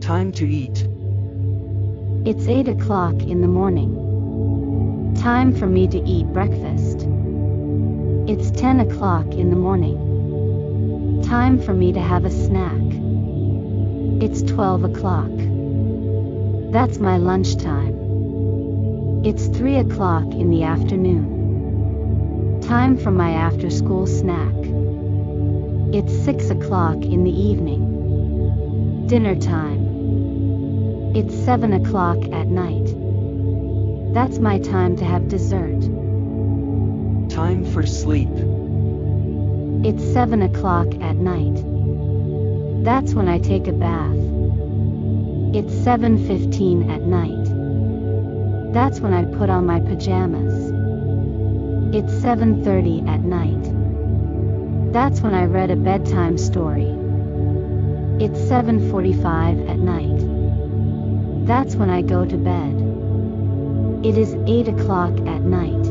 Time to eat. It's 8 o'clock in the morning. Time for me to eat breakfast. It's 10 o'clock in the morning. Time for me to have a snack. It's 12 o'clock. That's my lunchtime. It's 3 o'clock in the afternoon. Time for my after-school snack. It's 6 o'clock in the evening. Dinner time. It's 7 o'clock at night. That's my time to have dessert. Time for sleep. It's 7 o'clock at night. That's when I take a bath. It's 7:15 at night. That's when I put on my pajamas. It's 7:30 at night. That's when I read a bedtime story. It's 7:45 at night. That's when I go to bed. It is 8 o'clock at night.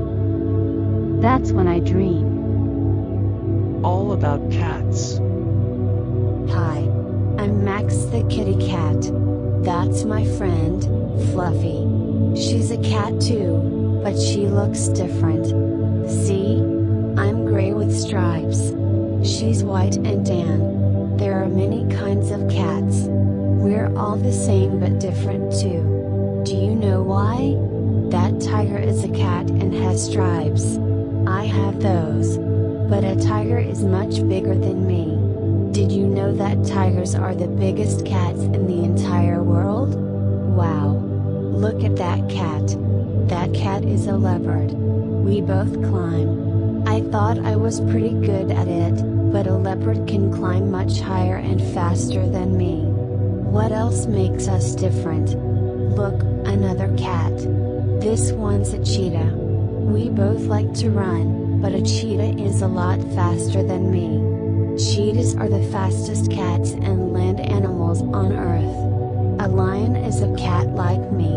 That's when I dream. All about cats. Hi, I'm Max the kitty cat. That's my friend, Fluffy. She's a cat too, but she looks different. See? I'm gray with stripes. She's white and tan. There are many kinds of cats. We're all the same but different too. Do you know why? That tiger is a cat and has stripes. I have those. But a tiger is much bigger than me. Did you know that tigers are the biggest cats in the entire world? Wow! Look at that cat. That cat is a leopard. We both climb. I thought I was pretty good at it, but a leopard can climb much higher and faster than me. What else makes us different? Look, another cat. This one's a cheetah. We both like to run, but a cheetah is a lot faster than me. Cheetahs are the fastest cats and land animals on Earth. A lion is a cat like me.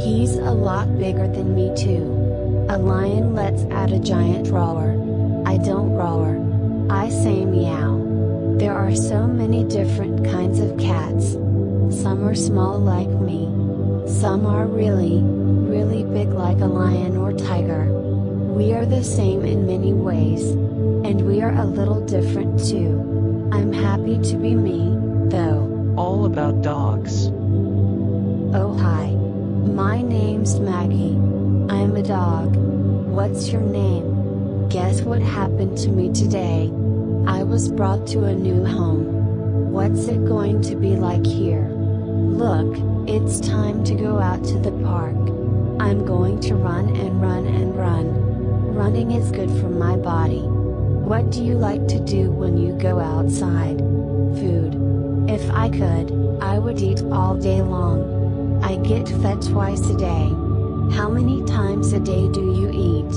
He's a lot bigger than me too. A lion lets out a giant roar. I don't roar. I say meow. There are so many different kinds of cats. Some are small like me. Some are really, really big like a lion or tiger. We are the same in many ways. And we are a little different too. I'm happy to be me, though. All about dogs. Oh hi. My name's Maggie. I'm a dog. What's your name? Guess what happened to me today? I was brought to a new home. What's it going to be like here? Look, it's time to go out to the park. I'm going to run and run and run. Running is good for my body. What do you like to do when you go outside? Food. If I could, I would eat all day long. I get fed twice a day. How many times a day do you eat?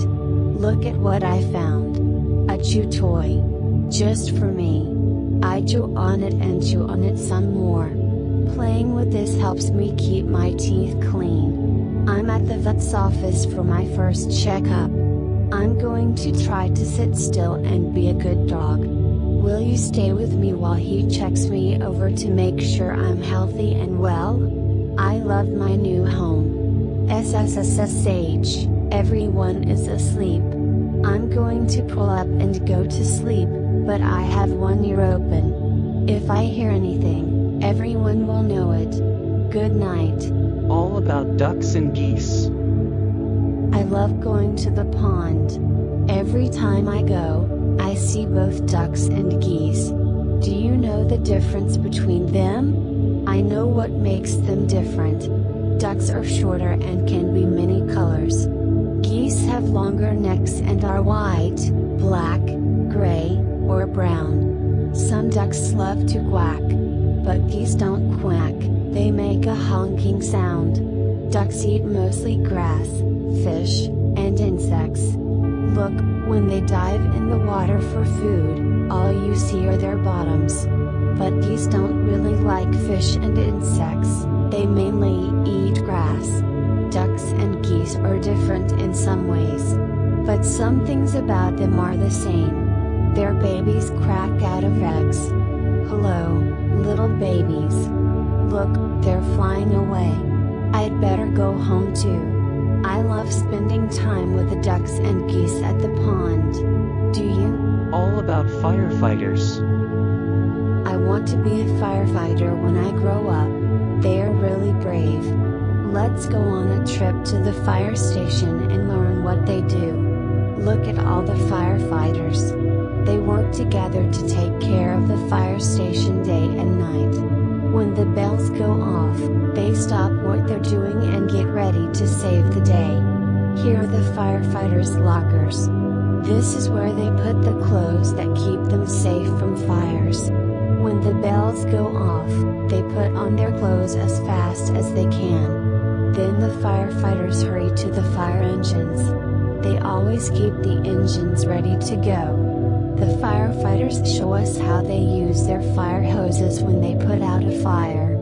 Look at what I found. A chew toy. Just for me. I chew on it and chew on it some more. Playing with this helps me keep my teeth clean. I'm at the vet's office for my first checkup. I'm going to try to sit still and be a good dog. Will you stay with me while he checks me over to make sure I'm healthy and well? I love my new home. SSSSH, everyone is asleep. I'm going to pull up and go to sleep, but I have one ear open. If I hear anything, everyone will know it. Good night. All about ducks and geese. I love going to the pond. Every time I go, I see both ducks and geese. Do you know the difference between them? I know what makes them different. Ducks are shorter and can be many colors. Geese have longer necks and are white, black, gray, or brown. Some ducks love to quack. But geese don't quack, they make a honking sound. Ducks eat mostly grass, fish, and insects. Look, when they dive in the water for food, all you see are their bottoms. But geese don't really like fish and insects, they mainly eat grass. Ducks and geese are different in some ways. But some things about them are the same. Their babies crack out of eggs. Hello, little babies. Look, they're flying away. I'd better go home too. I love spending time with the ducks and geese at the pond. Do you? All about firefighters. I want to be a firefighter when I grow up. They are really brave. Let's go on a trip to the fire station and learn what they do. Look at all the firefighters. They work together to take care of the fire station day and night. When the bells go off, they stop what they're doing and get ready to save the day. Here are the firefighters' lockers. This is where they put the clothes that keep them safe from fires. When the bells go off, they put on their clothes as fast as they can. Then the firefighters hurry to the fire engines. They always keep the engines ready to go. The firefighters show us how they use their fire hoses when they put out a fire.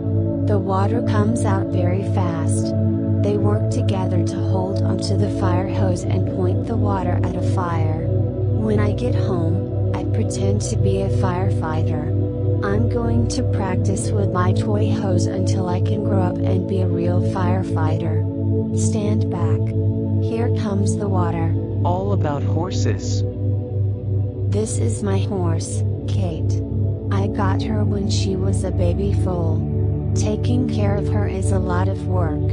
The water comes out very fast. They work together to hold onto the fire hose and point the water at a fire. When I get home, I pretend to be a firefighter. I'm going to practice with my toy hose until I can grow up and be a real firefighter. Stand back. Here comes the water. All about horses. This is my horse, Kate. I got her when she was a baby foal. Taking care of her is a lot of work.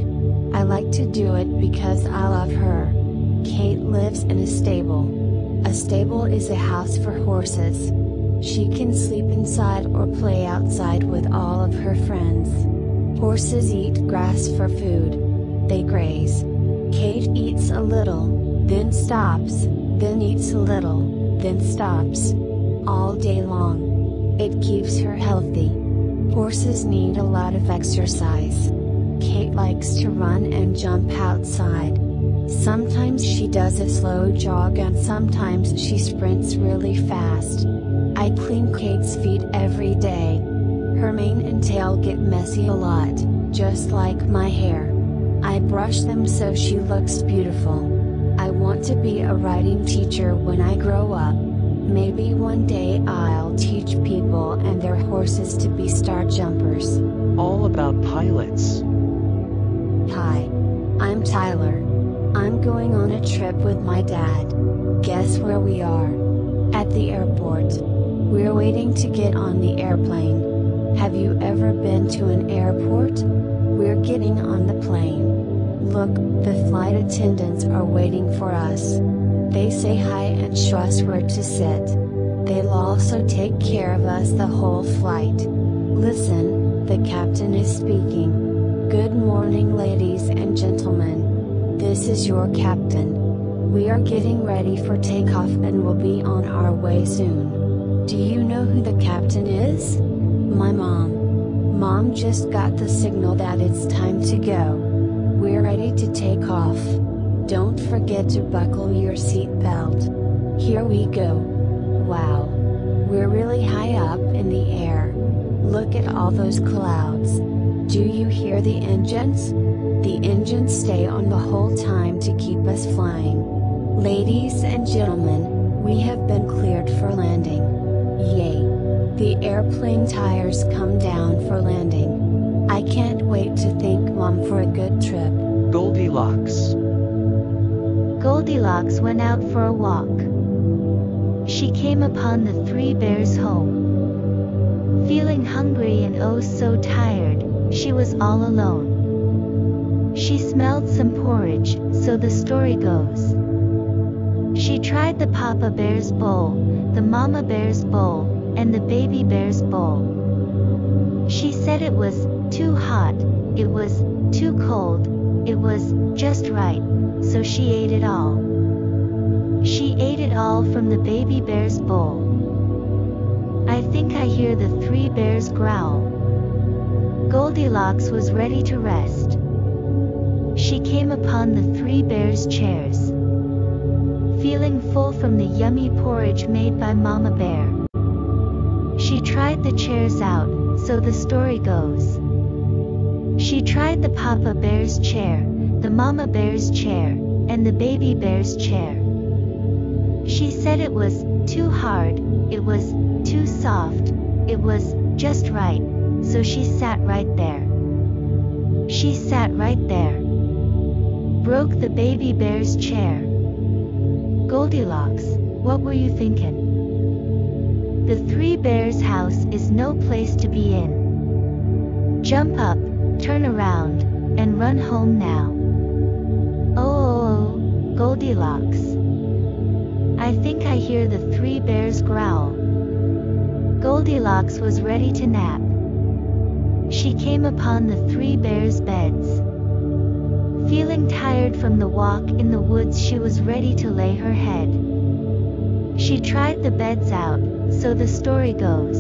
I like to do it because I love her. Kate lives in a stable. A stable is a house for horses. She can sleep inside or play outside with all of her friends. Horses eat grass for food. They graze. Kate eats a little, then stops, then eats a little, then stops. All day long. It keeps her healthy. Horses need a lot of exercise. Kate likes to run and jump outside. Sometimes she does a slow jog and sometimes she sprints really fast. I clean Kate's feet every day. Her mane and tail get messy a lot, just like my hair. I brush them so she looks beautiful. I want to be a riding teacher when I grow up. Maybe one day I'll teach people and their horses to be star jumpers. All about pilots. Hi. I'm Tyler. I'm going on a trip with my dad. Guess where we are? At the airport. We're waiting to get on the airplane. Have you ever been to an airport? We're getting on the plane. Look, the flight attendants are waiting for us. They say hi and show us where to sit. They'll also take care of us the whole flight. Listen, the captain is speaking. Good morning, ladies and gentlemen. This is your captain. We are getting ready for takeoff and will be on our way soon. Do you know who the captain is? My mom. Mom just got the signal that it's time to go. We're ready to take off. Don't forget to buckle your seat belt. Here we go. Wow. We're really high up in the air. Look at all those clouds. Do you hear the engines? The engines stay on the whole time to keep us flying. Ladies and gentlemen, we have been cleared for landing. Yay! The airplane tires come down for landing. I can't wait to thank Mom for a good trip. Goldilocks. Goldilocks went out for a walk. She came upon the three bears' home. Feeling hungry and oh so tired, she was all alone. She smelled some porridge, so the story goes. She tried the Papa Bear's bowl, the Mama Bear's bowl, and the Baby Bear's bowl. She said it was too hot, it was too cold, it was just right, so she ate it all. She ate it all from the Baby Bear's bowl. I think I hear the three bears growl. Goldilocks was ready to rest. She came upon the three bears' chairs. Feeling full from the yummy porridge made by Mama Bear. She tried the chairs out, so the story goes. She tried the Papa Bear's chair, the Mama Bear's chair, and the Baby Bear's chair. She said it was too hard, it was too soft, it was just right, so she sat right there. She sat right there. Broke the baby bear's chair. Goldilocks, what were you thinking? The three bears' house is no place to be in. Jump up, turn around, and run home now. Oh, Goldilocks. I think I hear the three bears growl. Goldilocks was ready to nap. She came upon the three bears' beds. Feeling tired from the walk in the woods, she was ready to lay her head. She tried the beds out, so the story goes.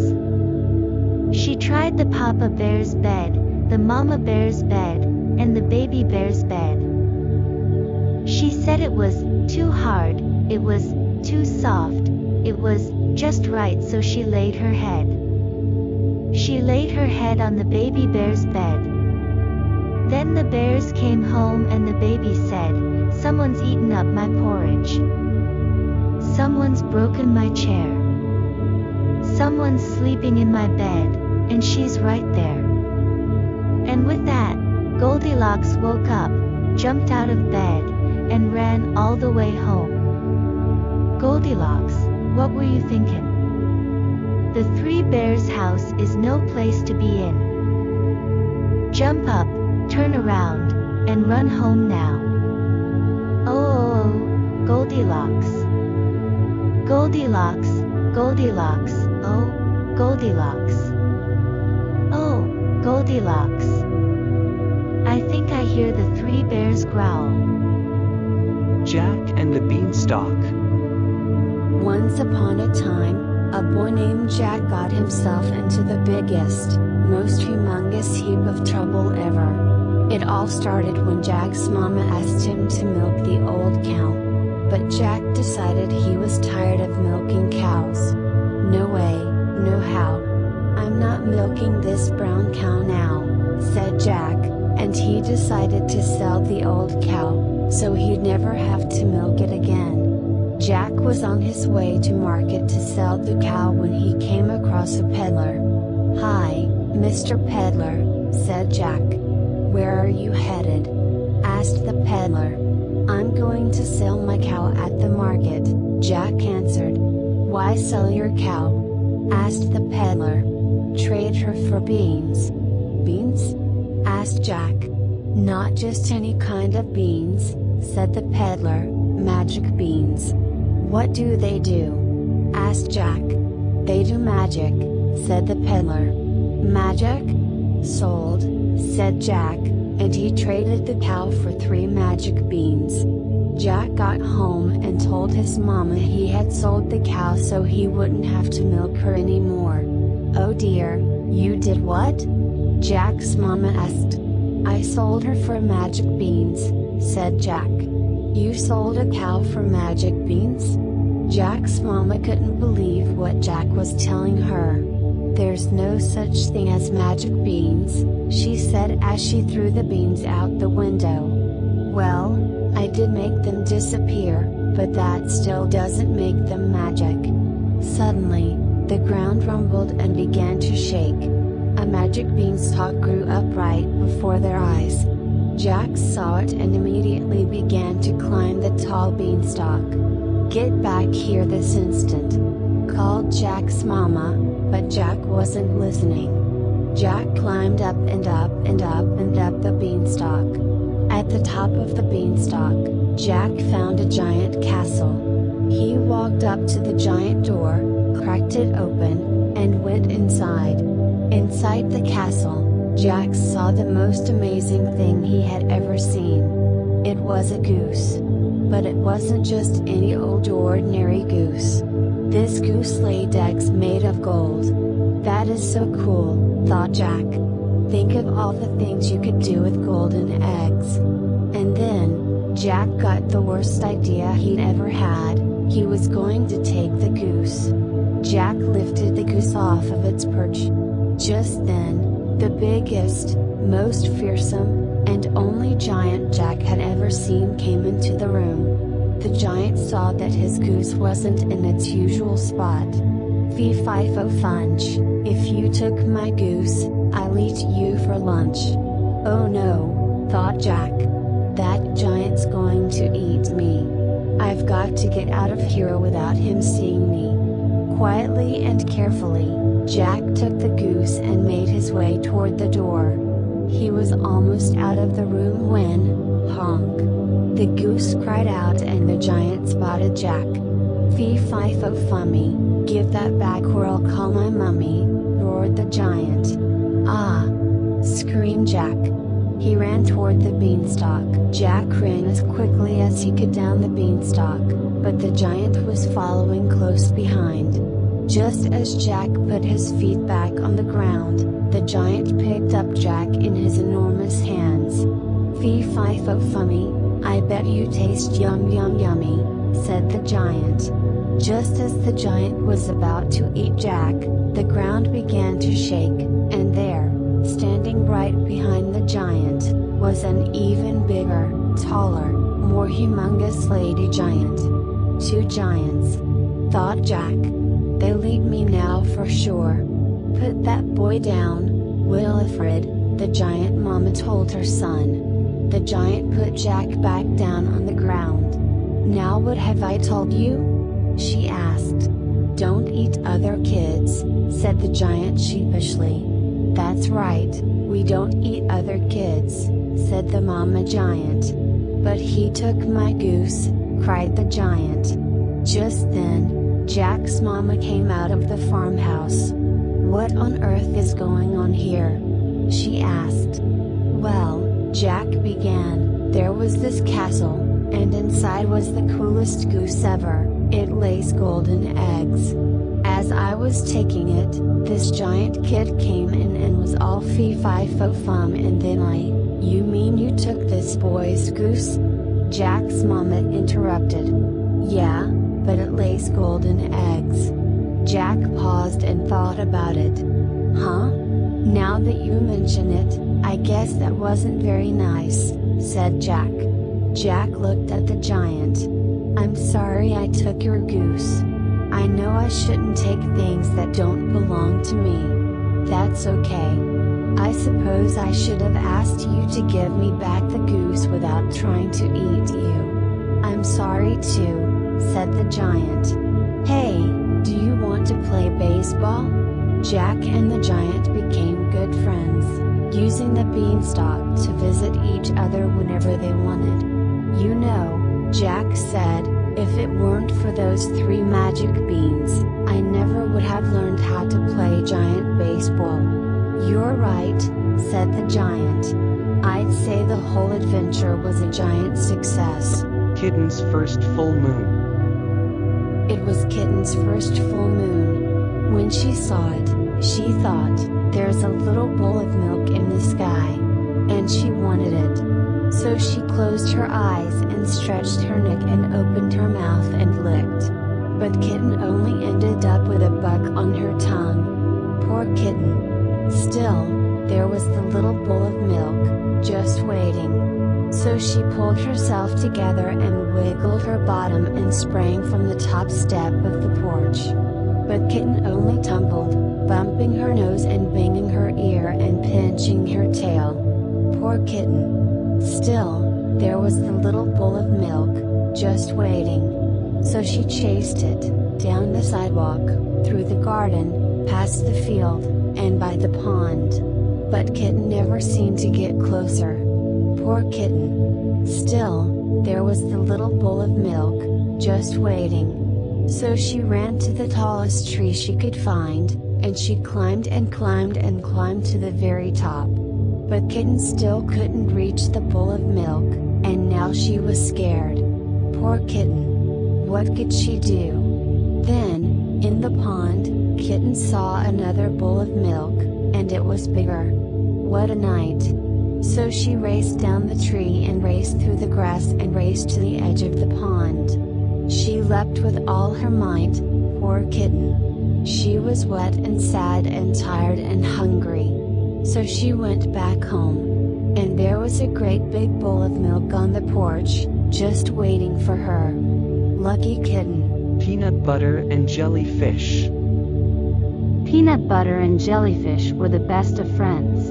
She tried the Papa Bear's bed, the Mama Bear's bed, and the Baby Bear's bed. She said it was too hard, it was too soft, it was just right, so she laid her head. She laid her head on the baby bear's bed. Then the bears came home and the baby said, "Someone's eaten up my porridge. Someone's broken my chair. Someone's sleeping in my bed, and she's right there." And with that, Goldilocks woke up, jumped out of bed, and ran all the way home. Goldilocks, what were you thinking? The three bears' house is no place to be in. Jump up, turn around, and run home now. Oh, Goldilocks. Goldilocks, Goldilocks, oh, Goldilocks. Oh, Goldilocks. I think I hear the three bears growl. Jack and the Beanstalk. Once upon a time, a boy named Jack got himself into the biggest, most humongous heap of trouble ever. It all started when Jack's mama asked him to milk the old cow. But Jack decided he was tired of milking cows. "No way, no how. I'm not milking this brown cow now," said Jack, and he decided to sell the old cow, so he'd never have to milk it again. Jack was on his way to market to sell the cow when he came across a peddler. "Hi, Mr. Peddler," said Jack. "Where are you headed?" asked the peddler. "I'm going to sell my cow at the market," Jack answered. "Why sell your cow?" asked the peddler. "Trade her for beans." "Beans?" asked Jack. "Not just any kind of beans," said the peddler, "magic beans." "What do they do?" asked Jack. "They do magic," said the peddler. "Magic?" "Sold," said Jack, and he traded the cow for 3 magic beans. Jack got home and told his mama he had sold the cow so he wouldn't have to milk her anymore. "Oh dear, you did what?" Jack's mama asked. "I sold her for magic beans," said Jack. "You sold a cow for magic beans?" Jack's mama couldn't believe what Jack was telling her. "There's no such thing as magic beans," she said as she threw the beans out the window. "Well, I did make them disappear, but that still doesn't make them magic." Suddenly, the ground rumbled and began to shake. A magic beanstalk grew upright before their eyes. Jack saw it and immediately began to climb the tall beanstalk. "Get back here this instant!" called Jack's mama, but Jack wasn't listening. Jack climbed up and up and up and up the beanstalk. At the top of the beanstalk, Jack found a giant castle. He walked up to the giant door, cracked it open, and went inside. Inside the castle, Jack saw the most amazing thing he had ever seen. It was a goose. But it wasn't just any old ordinary goose. This goose laid eggs made of gold. "That is so cool," thought Jack. "Think of all the things you could do with golden eggs." And then, Jack got the worst idea he'd ever had. He was going to take the goose. Jack lifted the goose off of its perch. Just then, the biggest, most fearsome, and only giant Jack had ever seen came into the room. The giant saw that his goose wasn't in its usual spot. "Fee-fi-fo-funch, if you took my goose, I'll eat you for lunch," Oh no, thought Jack. That giant's going to eat me. I've got to get out of here without him seeing me. Quietly and carefully, Jack took the goose and made his way toward the door. He was almost out of the room when, honk! The goose cried out and the giant spotted Jack. Fee fi fo fummy, give that back or I'll call my mummy, roared the giant. Ah! Screamed Jack. He ran toward the beanstalk. Jack ran as quickly as he could down the beanstalk, but the giant was following close behind. Just as Jack put his feet back on the ground, the giant picked up Jack in his enormous hands. Fee fi fo fummy, I bet you taste yum yum yummy, said the giant. Just as the giant was about to eat Jack, the ground began to shake, and there, standing right behind the giant, was an even bigger, taller, more humongous lady giant. Two giants, thought Jack. They'll eat me now for sure. Put that boy down, Wilfred, the giant mama told her son. The giant put Jack back down on the ground. Now what have I told you? She asked. Don't eat other kids, said the giant sheepishly. That's right, we don't eat other kids, said the mama giant. But he took my goose, cried the giant. Just then, Jack's mama came out of the farmhouse. What on earth is going on here? She asked. Well, Jack began, there was this castle, and inside was the coolest goose ever. It lays golden eggs. As I was taking it, this giant kid came in and was all fee fi fo fum, and then you mean you took this boy's goose? Jack's mama interrupted. Yeah, but it lays golden eggs. Jack paused and thought about it. Huh? Now that you mention it, I guess that wasn't very nice, said Jack. Jack looked at the giant. I'm sorry I took your goose. I know I shouldn't take things that don't belong to me. That's okay. I suppose I should have asked you to give me back the goose without trying to eat you. I'm sorry too, said the giant. Hey, do you want to play baseball? Jack and the giant became good friends, using the beanstalk to visit each other whenever they wanted. You know, Jack said, if it weren't for those 3 magic beans, I never would have learned how to play giant baseball. You're right, said the giant. I'd say the whole adventure was a giant success. Kitten's first full moon. It was Kitten's first full moon. When she saw it, she thought, there's a little bowl of milk in the sky. And she wanted it. So she closed her eyes and stretched her neck and opened her mouth and licked. But Kitten only ended up with a bug on her tongue. Poor Kitten. Still, there was the little bowl of milk, just waiting. So she pulled herself together and wiggled her bottom and sprang from the top step of the porch. But Kitten only tumbled, bumping her nose and banging her ear and pinching her tail. Poor Kitten. Still, there was the little bowl of milk, just waiting. So she chased it, down the sidewalk, through the garden, past the field, and by the pond. But Kitten never seemed to get closer. Poor Kitten. Still, there was the little bowl of milk, just waiting. So she ran to the tallest tree she could find, and she climbed and climbed and climbed to the very top. But Kitten still couldn't reach the bowl of milk, and now she was scared. Poor Kitten. What could she do? Then, in the pond, Kitten saw another bowl of milk, and it was bigger. What a night! So she raced down the tree and raced through the grass and raced to the edge of the pond. She leapt with all her might, poor Kitten. She was wet and sad and tired and hungry. So she went back home. And there was a great big bowl of milk on the porch, just waiting for her. Lucky Kitten. Peanut butter and jellyfish. Peanut butter and jellyfish were the best of friends.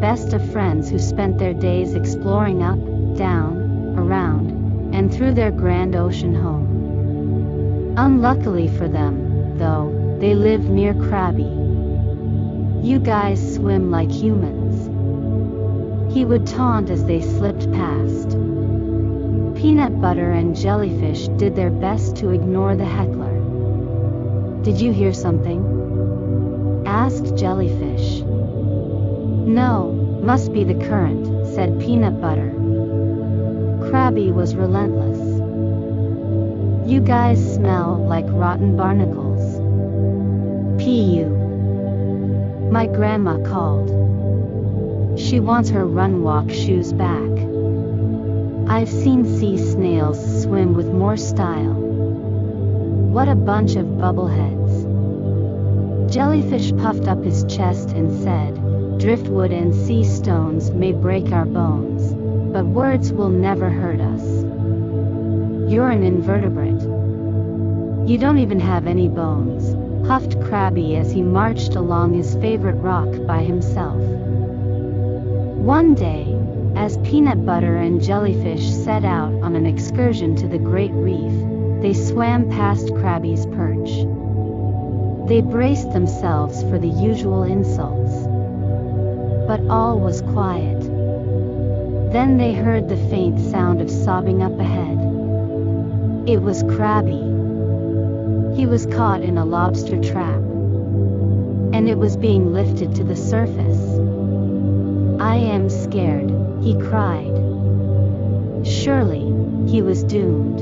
best of friends who spent their days exploring up, down, around, and through their grand ocean home. Unluckily for them, though, they live near Krabby. "You guys swim like humans," he would taunt as they slipped past. Peanut butter and jellyfish did their best to ignore the heckler. "Did you hear something?" asked Jellyfish. "No, must be the current," said Peanut butter. Krabby was relentless. "You guys smell like rotten barnacles. Pu. My grandma called. She wants her run-walk shoes back. I've seen sea snails swim with more style. What a bunch of bubbleheads." Jellyfish puffed up his chest and said, "Driftwood and sea stones may break our bones, but words will never hurt us. You're an invertebrate. You don't even have any bones," huffed Krabby as he marched along his favorite rock by himself. One day, as Peanut butter and Jellyfish set out on an excursion to the Great Reef, they swam past Krabby's perch. They braced themselves for the usual insults. But all was quiet. Then they heard the faint sound of sobbing up ahead. It was Krabby. He was caught in a lobster trap, and it was being lifted to the surface. "I am scared," he cried. Surely, he was doomed.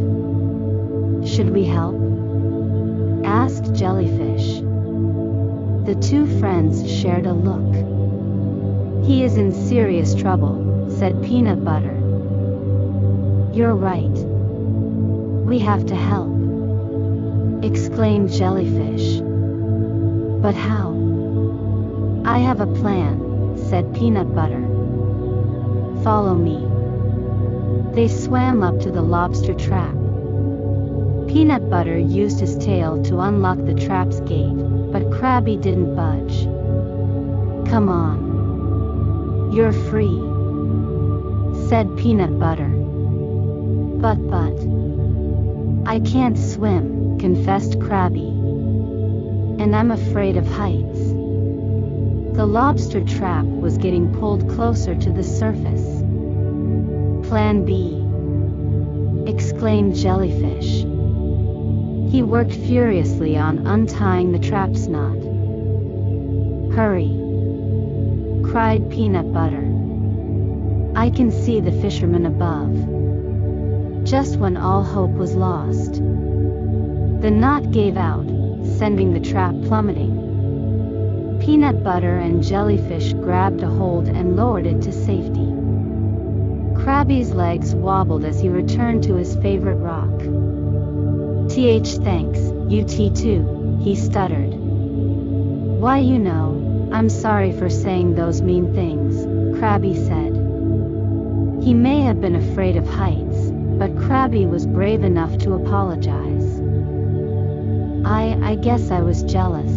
"Should we help?" asked Jellyfish. The two friends shared a look. "He is in serious trouble," said Peanut butter. "You're right. We have to help," exclaimed Jellyfish. "But how?" "I have a plan," said Peanut butter. "Follow me." They swam up to the lobster trap. Peanut butter used his tail to unlock the trap's gate, but Krabby didn't budge. "Come on. You're free," said Peanut butter. But, I can't swim," confessed Krabby. "And I'm afraid of heights." The lobster trap was getting pulled closer to the surface. "Plan B," exclaimed Jellyfish. He worked furiously on untying the trap's knot. "Hurry!" cried Peanut butter. "I can see the fishermen above." Just when all hope was lost, the knot gave out, sending the trap plummeting. Peanut butter and Jellyfish grabbed a hold and lowered it to safety. Krabby's legs wobbled as he returned to his favorite rock. Thanks, UT too, he stuttered. "Why I'm sorry for saying those mean things," Krabby said. He may have been afraid of heights, but Krabby was brave enough to apologize. I guess I was jealous.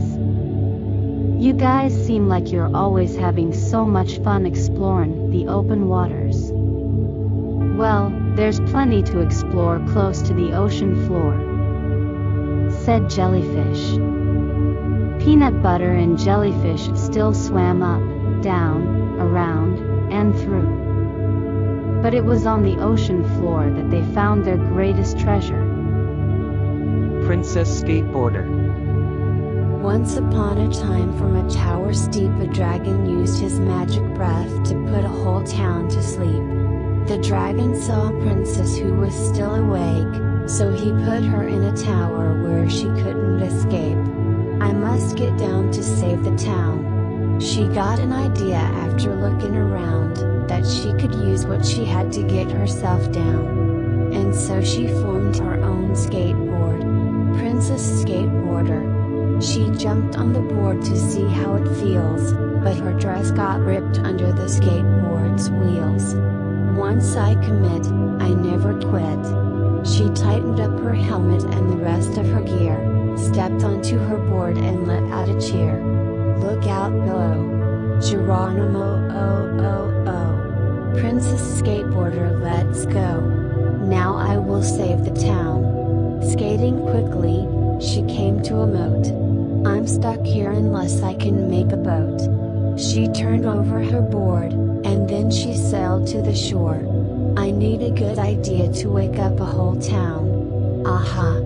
You guys seem like you're always having so much fun exploring the open waters." "Well, there's plenty to explore close to the ocean floor," said Jellyfish. Peanut butter and Jellyfish still swam up, down, around, and through. But it was on the ocean floor that they found their greatest treasure. Princess Skateboarder. Once upon a time, from a tower steep, a dragon used his magic breath to put a whole town to sleep. The dragon saw a princess who was still awake, so he put her in a tower where she couldn't escape. "I must get down to save the town." She got an idea after looking around, that she could use what she had to get herself down. And so she formed her own skateboard. Princess Skateboarder. She jumped on the board to see how it feels, but her dress got ripped under the skateboard's wheels. "Once I commit, I never quit." She tightened up her helmet and the rest of her gear, stepped onto her board and let out a cheer. "Look out below!" Geronimo, Princess Skateboarder, let's go. Now I will save the town. Skating quickly, she came to a moat. I'm stuck here unless I can make a boat. She turned over her board, and then she sailed to the shore. I need a good idea to wake up a whole town. Aha!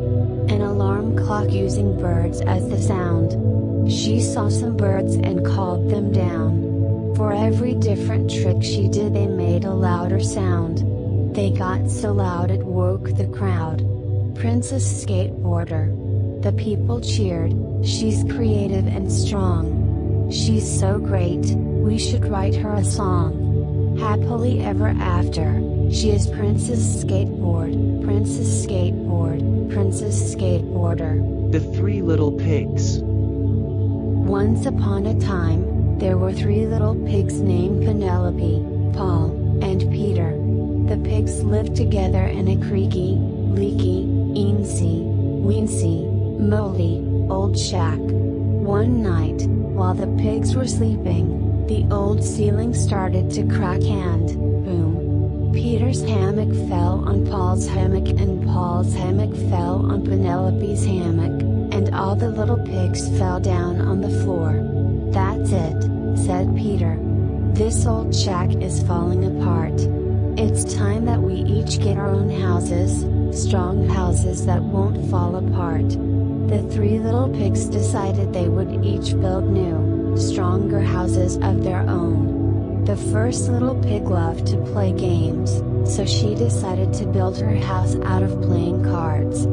An alarm clock using birds as the sound. She saw some birds and called them down. For every different trick she did, they made a louder sound. They got so loud it woke the crowd. Princess Skateboarder. The people cheered, she's creative and strong. She's so great, we should write her a song. Happily ever after, she is Princess Skateboard, Princess Skateboard, Princess Skateboarder. The Three Little Pigs. Once upon a time, there were three little pigs named Penelope, Paul, and Peter. The pigs lived together in a creaky, leaky, eensy, weensy, moldy, old shack. One night, while the pigs were sleeping, the old ceiling started to crack and, boom! Peter's hammock fell on Paul's hammock and Paul's hammock fell on Penelope's hammock, and all the little pigs fell down on the floor. That's it, said Peter. This old shack is falling apart. It's time that we each get our own houses, strong houses that won't fall apart. The three little pigs decided they would each build new, stronger houses of their own. The first little pig loved to play games, so she decided to build her house out of playing cards.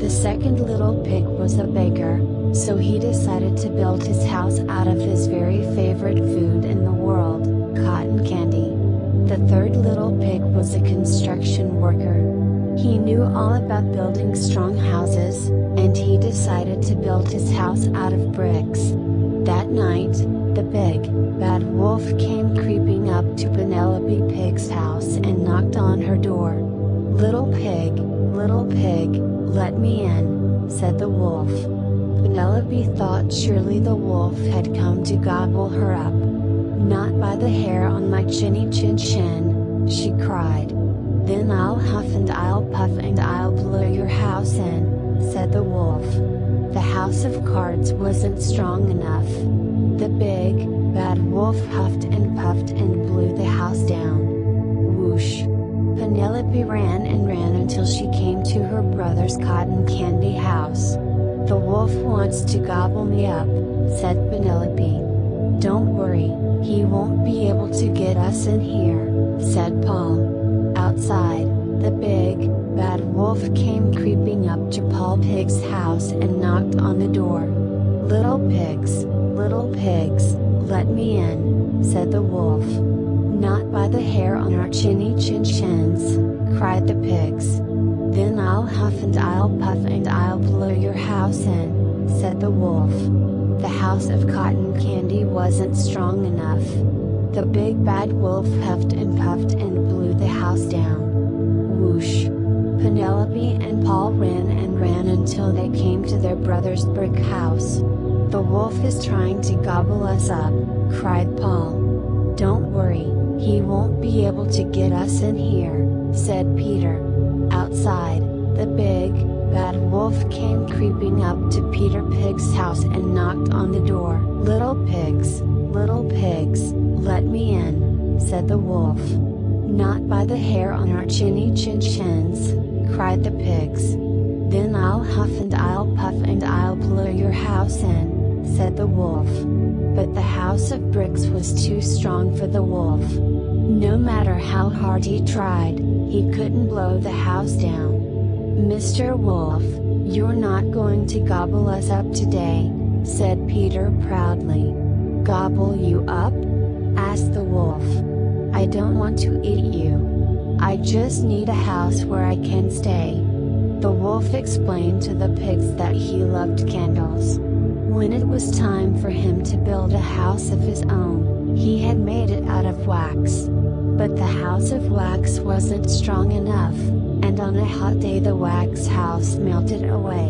The second little pig was a baker, so he decided to build his house out of his very favorite food in the world, cotton candy. The third little pig was a construction worker. He knew all about building strong houses, and he decided to build his house out of bricks. That night, the big, bad wolf came creeping up to Penelope Pig's house and knocked on her door. Little pig, let me in," said the wolf. Penelope thought surely the wolf had come to gobble her up. "Not by the hair on my chinny chin chin," she cried. "Then I'll huff and I'll puff and I'll blow your house in," said the wolf. The house of cards wasn't strong enough. The big, bad wolf huffed and puffed and blew the house down. Whoosh! Penelope ran and ran until she came to her brother's cotton candy house. "The wolf wants to gobble me up," said Penelope. "Don't worry, he won't be able to get us in here," said Paul. Outside, the big, bad wolf came creeping up to Paul Pig's house and knocked on the door. Little pigs, let me in," said the wolf. "Not by the hair on our chinny chin chins," cried the pigs. "Then I'll huff and I'll puff and I'll blow your house in," said the wolf. The house of cotton candy wasn't strong enough. The big bad wolf huffed and puffed and blew the house down. Whoosh! Penelope and Paul ran and ran until they came to their brother's brick house. "The wolf is trying to gobble us up," cried Paul. "Don't worry, he won't be able to get us in here," said Peter. Outside, the big, bad wolf came creeping up to Peter Pig's house and knocked on the door. Little pigs, let me in," said the wolf. "Not by the hair on our chinny chin chins," cried the pigs. "Then I'll huff and I'll puff and I'll blow your house in," said the wolf. But the house of bricks was too strong for the wolf. No matter how hard he tried, he couldn't blow the house down. "Mr. Wolf, you're not going to gobble us up today," said Peter proudly. "Gobble you up?" asked the wolf. "I don't want to eat you. I just need a house where I can stay." The wolf explained to the pigs that he loved candles. When it was time for him to build a house of his own, he had made it out of wax. But the house of wax wasn't strong enough, and on a hot day the wax house melted away.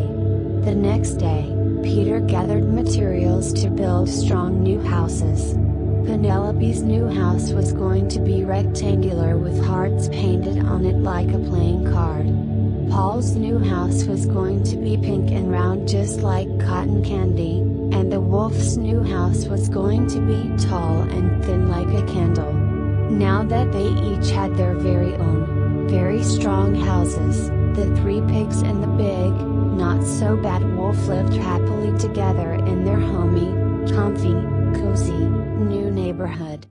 The next day, Peter gathered materials to build strong new houses. Abby's new house was going to be rectangular with hearts painted on it like a playing card. Paul's new house was going to be pink and round just like cotton candy, and the wolf's new house was going to be tall and thin like a candle. Now that they each had their very own, very strong houses, the three pigs and the big, not so bad wolf lived happily together in their homey, comfy, cozy, new neighborhood.